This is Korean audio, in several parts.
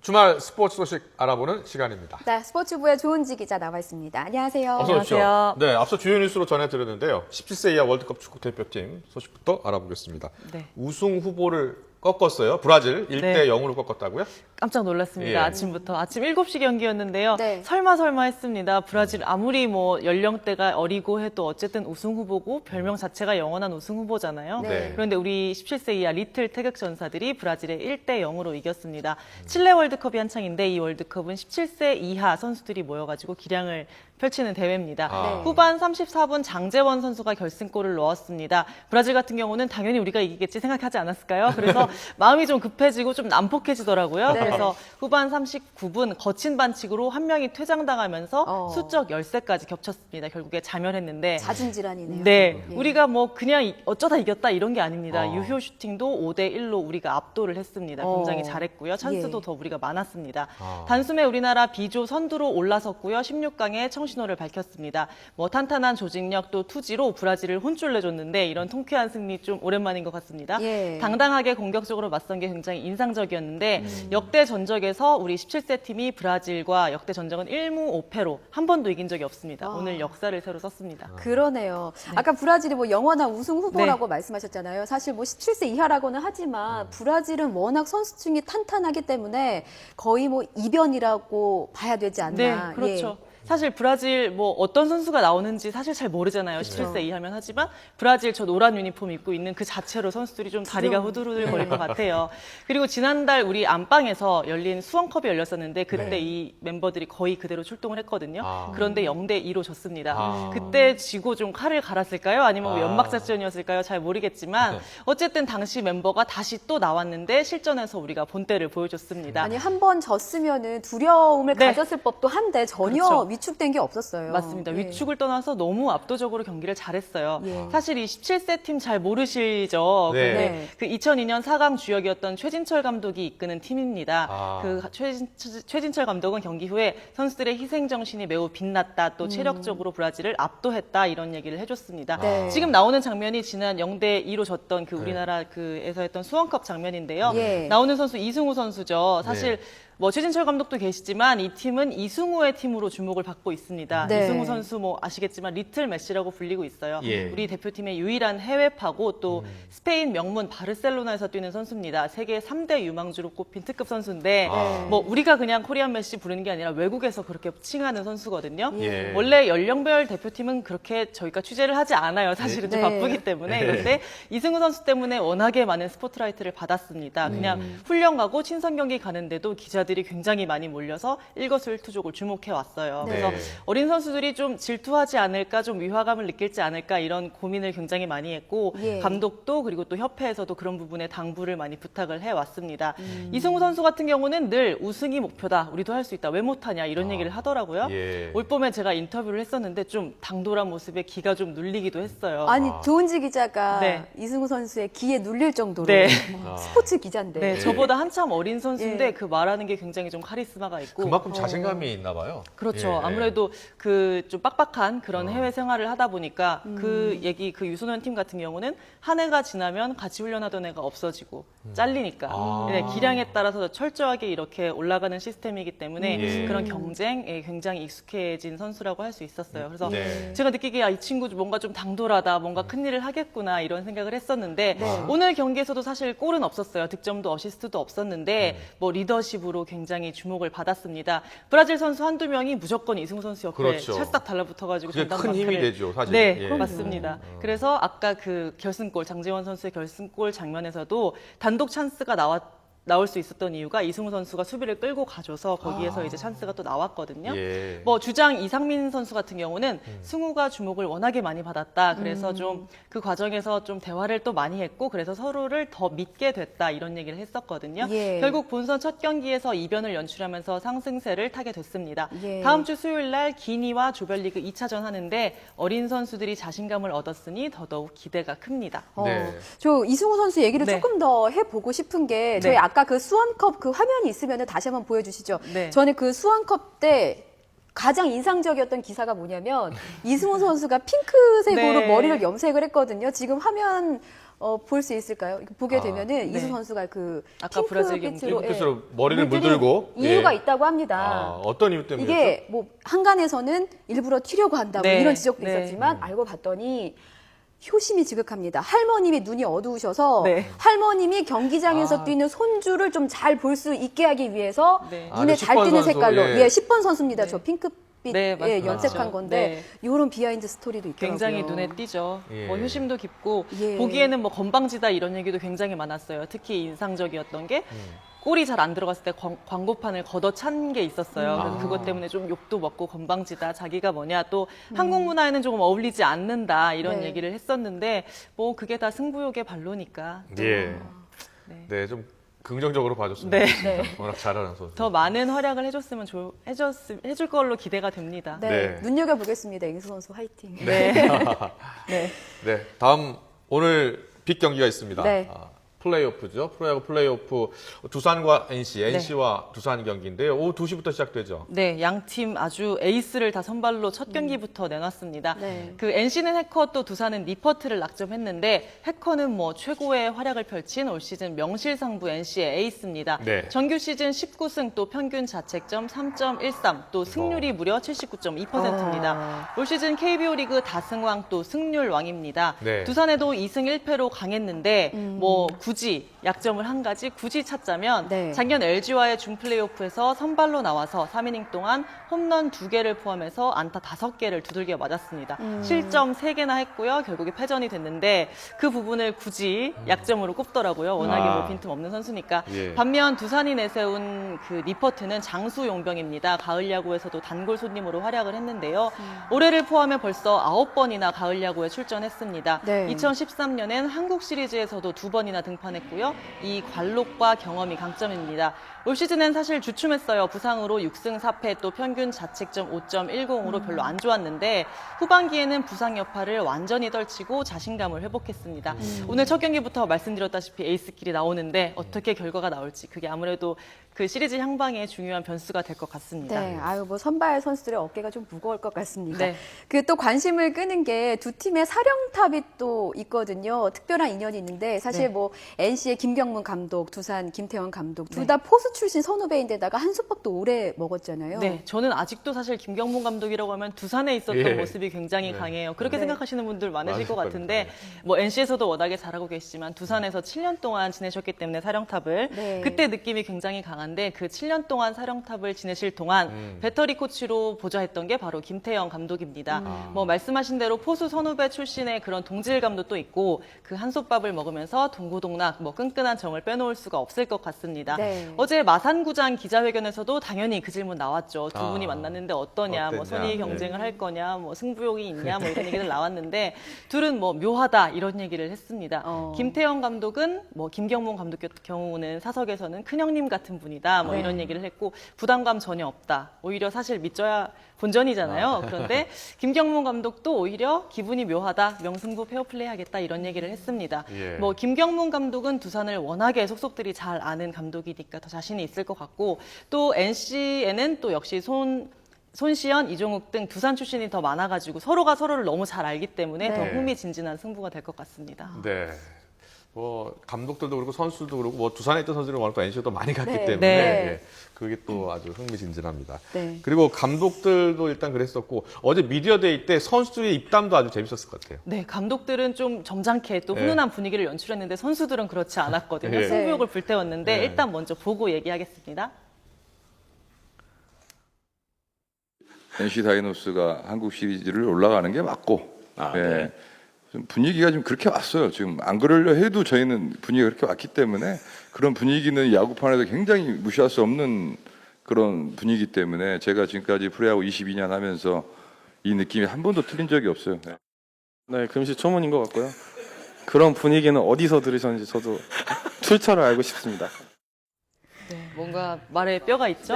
주말 스포츠 소식 알아보는 시간입니다. 네, 스포츠부의 조은지 기자 나와 있습니다. 안녕하세요. 어서 오십시오. 안녕하세요. 네, 앞서 주요 뉴스로 전해드렸는데요. 17세 이하 월드컵 축구 대표팀 소식부터 알아보겠습니다. 네. 우승 후보를 꺾었어요. 브라질 1대 0으로 꺾었다고요? 깜짝 놀랐습니다. 예. 아침부터. 아침 7시 경기였는데요. 네. 설마 했습니다. 브라질 아무리 뭐 연령대가 어리고 해도 어쨌든 우승 후보고 별명 자체가 영원한 우승 후보잖아요. 네. 그런데 우리 17세 이하 리틀 태극 전사들이 브라질에 1대 0으로 이겼습니다. 칠레 월드컵이 한창인데 이 월드컵은 17세 이하 선수들이 모여가지고 기량을 펼치는 대회입니다. 네. 후반 34분 장재원 선수가 결승골을 넣었습니다. 브라질 같은 경우는 당연히 우리가 이기겠지 생각하지 않았을까요? 그래서 마음이 좀 급해지고 좀 난폭해지더라고요. 네. 그래서 후반 39분 거친 반칙으로 한 명이 퇴장당하면서 수적 열세까지 겹쳤습니다. 결국에 자멸했는데 자중질환이네요. 네, 예. 우리가 뭐 그냥 어쩌다 이겼다 이런 게 아닙니다. 어. 유효 슈팅도 5대 1로 우리가 압도를 했습니다. 굉장히 잘했고요. 찬스도 예. 더 우리가 많았습니다. 아. 단숨에 우리나라 B조 선두로 올라섰고요. 16강에 청신호를 밝혔습니다. 뭐 탄탄한 조직력 또 투지로 브라질을 혼쭐 내줬는데 이런 통쾌한 승리 좀 오랜만인 것 같습니다. 예. 당당하게 공격적으로 맞선 게 굉장히 인상적이었는데 역대 전적에서 우리 17세 팀이 브라질과 역대 전적은 1무 5패로 한 번도 이긴 적이 없습니다. 오늘 역사를 새로 썼습니다. 그러네요. 아까 브라질이 뭐 영원한 우승 후보라고 말씀하셨잖아요. 사실 뭐 17세 이하라고는 하지만 브라질은 워낙 선수층이 탄탄하기 때문에 거의 뭐 이변이라고 봐야 되지 않나. 네, 그렇죠. 사실 브라질 뭐 어떤 선수가 나오는지 사실 잘 모르잖아요. 17세 이하면 하지만 브라질 저 노란 유니폼 입고 있는 그 자체로 선수들이 좀 다리가 후들후들 거릴 것 같아요. 그리고 지난달 우리 안방에서 열린 수원컵이 열렸었는데 그때 네. 이 멤버들이 거의 그대로 출동을 했거든요. 아. 그런데 0대 2로 졌습니다. 아. 그때 지고 좀 칼을 갈았을까요? 아니면 뭐 아. 연막작전이었을까요? 잘 모르겠지만 네. 어쨌든 당시 멤버가 다시 또 나왔는데 실전에서 우리가 본때를 보여줬습니다. 아니 한 번 졌으면은 두려움을 네. 가졌을 법도 한데 전혀 그렇죠. 위축된 게 없었어요. 맞습니다. 예. 위축을 떠나서 너무 압도적으로 경기를 잘했어요. 예. 사실 이 17세 팀 잘 모르시죠? 네. 근데 네. 그 2002년 4강 주역이었던 최진철 감독이 이끄는 팀입니다. 아. 그 최진철 감독은 경기 후에 선수들의 희생 정신이 매우 빛났다. 또 체력적으로 브라질을 압도했다. 이런 얘기를 해줬습니다. 네. 지금 나오는 장면이 지난 0대 2로 졌던 그 네. 우리나라 그에서 했던 수원컵 장면인데요. 예. 나오는 선수 이승우 선수죠. 사실 네. 뭐 최진철 감독도 계시지만 이 팀은 이승우의 팀으로 주목을 받고 있습니다. 네. 이승우 선수 뭐 아시겠지만 리틀 메시라고 불리고 있어요. 예. 우리 대표팀의 유일한 해외파고 또 스페인 명문 바르셀로나에서 뛰는 선수입니다. 세계 3대 유망주로 꼽힌 특급 선수인데 아. 뭐 우리가 그냥 코리안 메시 부르는 게 아니라 외국에서 그렇게 칭하는 선수거든요. 예. 원래 연령별 대표팀은 그렇게 저희가 취재를 하지 않아요. 사실은 좀 네. 바쁘기 때문에. 네. 그런데 이승우 선수 때문에 워낙에 많은 스포트라이트를 받았습니다. 그냥 훈련 가고 친선 경기 가는데도 기자들이 굉장히 많이 몰려서 일거수일투족을 주목해 왔어요. 네. 그래서 네. 어린 선수들이 좀 질투하지 않을까, 좀 위화감을 느낄지 않을까 이런 고민을 굉장히 많이 했고 예. 감독도 그리고 또 협회에서도 그런 부분에 당부를 많이 부탁을 해 왔습니다. 이승우 선수 같은 경우는 늘 우승이 목표다, 우리도 할 수 있다, 왜 못하냐 이런 얘기를 하더라고요. 예. 올 봄에 제가 인터뷰를 했었는데 좀 당돌한 모습에 기가 좀 눌리기도 했어요. 아니 조은지 기자가 네. 이승우 선수의 기에 눌릴 정도로 네. 뭐 스포츠 기자인데. 네, 저보다 한참 어린 선수인데 예. 그 말하는 게 굉장히 좀 카리스마가 있고 그만큼 자신감이 있나 봐요. 그렇죠. 예. 아무래도 그 좀 빡빡한 그런 해외 생활을 하다 보니까 그 유소년 팀 같은 경우는 한 해가 지나면 같이 훈련하던 애가 없어지고 잘리니까 아. 네, 기량에 따라서 철저하게 이렇게 올라가는 시스템이기 때문에 예. 그런 경쟁에 굉장히 익숙해진 선수라고 할 수 있었어요. 그래서 네. 제가 느끼기에 이 친구 뭔가 좀 당돌하다, 뭔가 큰일을 하겠구나 이런 생각을 했었는데 네. 오늘 경기에서도 사실 골은 없었어요. 득점도 어시스트도 없었는데 뭐 리더십으로 굉장히 주목을 받았습니다. 브라질 선수 한두 명이 무조건 이승우 선수 옆에 그렇죠. 찰싹 달라붙어가지고 그게 큰 힘이 되죠, 사실. 네, 예. 맞습니다. 그래서 아까 그 결승골, 장재원 선수의 결승골 장면에서도 단독 찬스가 나올 수 있었던 이유가 이승우 선수가 수비를 끌고 가줘서 거기에서 이제 찬스가 또 나왔거든요. 예. 뭐 주장 이상민 선수 같은 경우는 승우가 주목을 워낙에 많이 받았다. 그래서 좀 그 과정에서 좀 대화를 또 많이 했고 그래서 서로를 더 믿게 됐다 이런 얘기를 했었거든요. 예. 결국 본선 첫 경기에서 이변을 연출하면서 상승세를 타게 됐습니다. 예. 다음 주 수요일 날 기니와 조별리그 2차전 하는데 어린 선수들이 자신감을 얻었으니 더더욱 기대가 큽니다. 네. 저 이승우 선수 얘기를 네. 조금 더 해보고 싶은 게 저희 네. 아까 그 수원컵 그 화면이 있으면 다시 한번 보여주시죠. 네. 저는 그 수원컵 때 가장 인상적이었던 기사가 뭐냐면 이승우 선수가 핑크색으로 네. 머리를 염색을 했거든요. 지금 화면 볼 수 있을까요? 보게 되면은 네. 이수 선수가 그 아까 브라질 경기 핑크빛으로 머리를 물들인 물들고 이유가 예. 있다고 합니다. 어떤 이유 때문에? 이게 뭐 한간에서는 일부러 튀려고 한다 뭐 네. 이런 지적도 네. 있었지만 알고 봤더니 효심이 지극합니다. 할머님이 눈이 어두우셔서 네. 할머님이 경기장에서 뛰는 손주를 좀 잘 볼 수 있게 하기 위해서 네. 눈에 네, 잘 10번 띄는 선수, 색깔로 예. 예, 10번 선수입니다. 네. 저 핑크빛 네, 예, 맞습니다. 연색한 건데 이런 비하인드 스토리도 있더라고요. 굉장히 눈에 띄죠. 예. 뭐 효심도 깊고 예. 보기에는 뭐 건방지다 이런 얘기도 굉장히 많았어요. 특히 인상적이었던 게 골이 잘 안 들어갔을 때 광고판을 걷어찬 게 있었어요. 그래서 그것 때문에 좀 욕도 먹고 건방지다, 자기가 뭐냐, 또 한국 문화에는 조금 어울리지 않는다 이런 네. 얘기를 했었는데 뭐 그게 다 승부욕의 반로니까 예. 네. 네, 좀 긍정적으로 봐줬습니다. 네. 네. 워낙 잘하는 선수. 더 많은 활약을 해줬으면 해줄 걸로 기대가 됩니다. 네, 네. 눈여겨보겠습니다. 잉수 선수 화이팅. 네. 네. 네, 다음 오늘 빅 경기가 있습니다. 네. 플레이오프죠. 프로야구 플레이오프 두산과 NC와 두산 경기인데요. 오후 2시부터 시작되죠. 네, 양 팀 아주 에이스를 다 선발로 첫 경기부터 내놨습니다. 네. 그 NC는 해커 또 두산은 니퍼트를 낙점했는데 해커는 뭐 최고의 활약을 펼친 올 시즌 명실상부 NC의 에이스입니다. 네. 정규 시즌 19승 또 평균 자책점 3.13 또 승률이 무려 79.2%입니다. 올 시즌 KBO 리그 다승왕 또 승률 왕입니다. 네. 두산에도 2승 1패로 강했는데 뭐 굳이 약점을 한 가지 굳이 찾자면 네. 작년 LG와의 준 플레이오프에서 선발로 나와서 3이닝 동안 홈런 2개를 포함해서 안타 5개를 두들겨 맞았습니다. 실점 3개나 했고요. 결국에 패전이 됐는데 그 부분을 굳이 약점으로 꼽더라고요. 워낙에 뭐 빈틈없는 선수니까. 예. 반면 두산이 내세운 그 니퍼트는 장수 용병입니다. 가을 야구에서도 단골 손님으로 활약을 했는데요. 올해를 포함해 벌써 9번이나 가을 야구에 출전했습니다. 네. 2013년엔 한국 시리즈에서도 2번이나 등판했고요. 이 관록과 경험이 강점입니다. 올 시즌엔 사실 주춤했어요. 부상으로 6승 4패 또 평균 자책점 5.10으로 별로 안 좋았는데 후반기에는 부상 여파를 완전히 떨치고 자신감을 회복했습니다. 오늘 첫 경기부터 말씀드렸다시피 에이스끼리 나오는데 어떻게 결과가 나올지 그게 아무래도 그 시리즈 향방에 중요한 변수가 될 것 같습니다. 네, 아유 뭐 선발 선수들의 어깨가 좀 무거울 것 같습니다. 네. 그 또 관심을 끄는 게 두 팀의 사령탑이 또 있거든요. 특별한 인연이 있는데 사실 네. 뭐 NC의 김경문 감독, 두산 김태원 감독 둘 다 포수 출신 선후배인데다가 한 수박도 오래 먹었잖아요. 네, 저는 아직도 사실 김경문 감독이라고 하면 두산에 있었던 예. 모습이 굉장히 네. 강해요. 그렇게 네. 생각하시는 분들 많으실 많으실 것 같은데 겁니다. 뭐 NC에서도 워낙에 잘하고 계시지만 두산에서 7년 동안 지내셨기 때문에 사령탑을 네. 그때 느낌이 굉장히 강한데 그 7년 동안 사령탑을 지내실 동안 배터리 코치로 보좌했던 게 바로 김태형 감독입니다. 뭐 말씀하신 대로 포수 선후배 출신의 그런 동질감도 또 있고 그 한솥밥을 먹으면서 동고동락 뭐 끈끈한 정을 빼놓을 수가 없을 것 같습니다. 네. 어제 마산구장 기자회견에서도 당연히 그 질문 나왔죠. 두 분이 만났는데 어떠냐, 뭐 어땠냐. 선의 경쟁을 할 거냐, 뭐 승부욕이 있냐, 뭐 이런 얘기들 나왔는데 둘은 뭐 묘하다 이런 얘기를 했습니다. 김태형 감독은 뭐 김경문 감독 경우는 사석에서는 큰형님 같은 분이다, 뭐 네. 이런 얘기를 했고 부담감 전혀 없다. 오히려 사실 믿져야 본전이잖아요. 그런데 김경문 감독도 오히려 기분이 묘하다, 명승부 페어플레이 하겠다 이런 얘기를 했습니다. 예. 뭐 김경문 감독은 두산을 워낙에 속속들이 잘 아는 감독이니까 더 자신이 있을 것 같고 또 NC에는 또 역시 손시현, 이종욱 등 두산 출신이 더 많아가지고 서로가 서로를 너무 잘 알기 때문에 네. 더 흥미진진한 승부가 될 것 같습니다. 네. 뭐 감독들도 그렇고 선수도 그렇고 뭐 두산에 있던 선수들은 워낙 또 NC도 많이 갔기 네. 때문에 네. 예, 그게 또 아주 흥미진진합니다. 네. 그리고 감독들도 일단 그랬었고 어제 미디어데이 때 선수들의 입담도 아주 재밌었을 것 같아요. 네, 감독들은 좀 점잖게 또 네. 훈훈한 분위기를 연출했는데 선수들은 그렇지 않았거든요. 네. 승부욕을 불태웠는데 네. 일단 먼저 보고 얘기하겠습니다. NC 다이노스가 한국 시리즈를 올라가는 게 맞고 예. 좀 분위기가 좀 그렇게 왔어요. 지금 안 그러려 해도 저희는 분위기가 그렇게 왔기 때문에 그런 분위기는 야구판에서 굉장히 무시할 수 없는 그런 분위기 때문에 제가 지금까지 프로야구 22년 하면서 이 느낌이 한 번도 틀린 적이 없어요. 예. 네, 금시초문인 것 같고요. 그런 분위기는 어디서 들으셨는지 저도 출처를 알고 싶습니다. 네. 뭔가 말에 뼈가 있죠?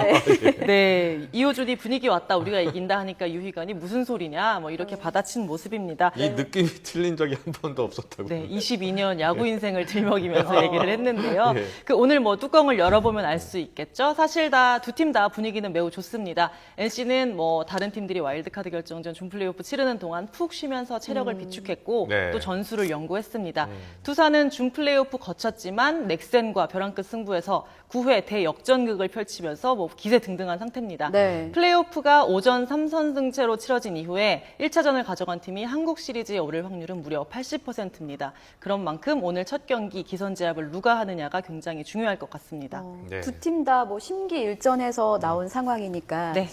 네. 이호준이 분위기 왔다, 우리가 이긴다 하니까 유희관이 무슨 소리냐, 뭐 이렇게 받아친 모습입니다. 이 느낌이 틀린 적이 한 번도 없었다고. 네, 22년 야구 인생을 들먹이면서 얘기를 했는데요. 네. 그 오늘 뭐 뚜껑을 열어보면 알 수 있겠죠. 사실 두 팀 다 분위기는 매우 좋습니다. NC는 뭐 다른 팀들이 와일드카드 결정전 준플레이오프 치르는 동안 푹 쉬면서 체력을 비축했고 네. 또 전술을 연구했습니다. 두산은 준플레이오프 거쳤지만 넥센과 벼랑 끝 승부에서 9회 대역전극을 펼치면서 뭐 기세등등한 상태입니다. 네. 플레이오프가 오전 3선승제로 치러진 이후에 1차전을 가져간 팀이 한국 시리즈에 오를 확률은 무려 80%입니다. 그런 만큼 오늘 첫 경기 기선제압을 누가 하느냐가 굉장히 중요할 것 같습니다. 네. 두 팀 다 뭐 심기일전해서 나온 상황이니까 네.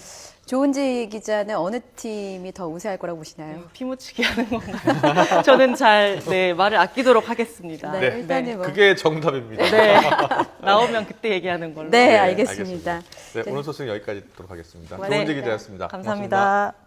조은지 기자는 어느 팀이 더 우세할 거라고 보시나요? 피묻히기 하는 건가요? 저는 말을 아끼도록 하겠습니다. 네, 일단은 뭐. 그게 정답입니다. 네. 나오면 그때 얘기하는 걸로. 네, 네, 알겠습니다. 네, 오늘 소식 여기까지 듣도록 하겠습니다. 네. 조은지 기자였습니다. 감사합니다. 고맙습니다.